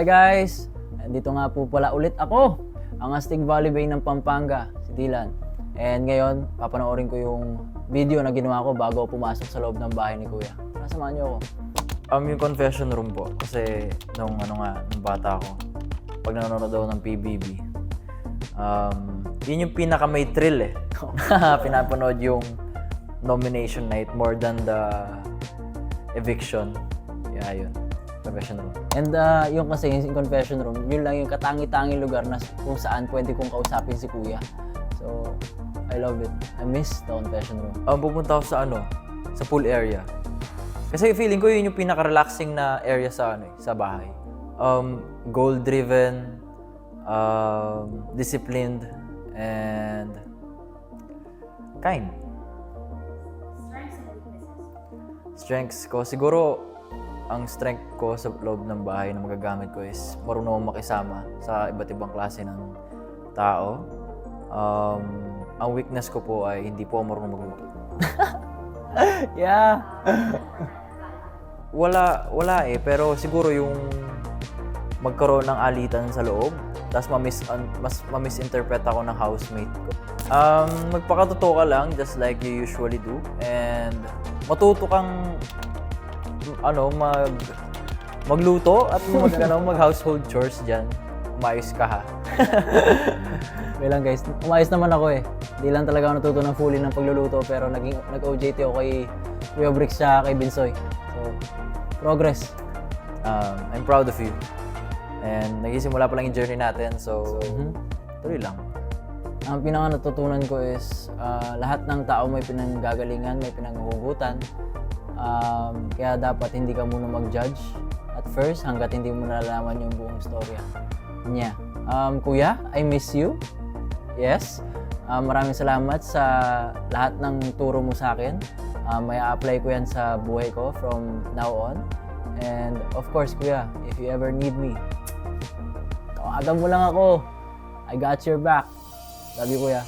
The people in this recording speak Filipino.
Hi guys! Dito nga po pala ulit ako, ang Astig Valley Bay ng Pampanga, si Dylan. And ngayon, papanoorin ko yung video na ginawa ko bago ako pumasok sa loob ng bahay ni Kuya. Samahan niyo ako. Yung confession room po, kasi nung bata ako, pag nanonood daw ng PBB, yun yung pinaka may thrill eh. Pinapanood yung nomination night more than the eviction. Yeah, yun. Confession room. And yung kasi yung confession room, yun lang yung katangi-tanging lugar na kung saan pwede kong kausapin si Kuya. So, I love it. I miss the confession room. Pupunta ako sa pool area. Kasi feeling ko yun yung pinaka-relaxing na area sa bahay. Goal-driven, disciplined, and kind. Strengths and weaknesses. Strengths ko, siguro ang strength ko sa loob ng bahay na magagamit ko is marunong akong makisama sa iba't ibang klase ng tao. Ang weakness ko po ay hindi po ako marunong magluto. Yeah. Wala eh, pero siguro yung magkaroon ng alitan sa loob, tapos ma-misinterpret ako ng housemate ko. Magpakatotoo ka lang, just like you usually do, and matuto kang magluto at mag-household chores dyan. Umayos ka ha. Wait lang guys, umayos naman ako eh. Hindi lang talaga ako natuto ng fully ng pagluluto, pero nag-OJT ako kay Kuya Bricks siya, kay Binsoy. So, progress. I'm proud of you. And nagsisimula pa lang yung journey natin, so tuloy lang. Ang pinaka natutunan ko is lahat ng tao may pinanggagalingan, may pinanghuhugutan. Kaya dapat hindi ka muna mag-judge at first hanggat hindi mo nalalaman yung buong storya niya. Kuya, I miss you. Yes. Maraming salamat sa lahat ng turo mo sa akin. May apply ko yan sa buhay ko from now on. And of course, Kuya, if you ever need me, tawagan mo lang ako. I got your back. Love you, Kuya.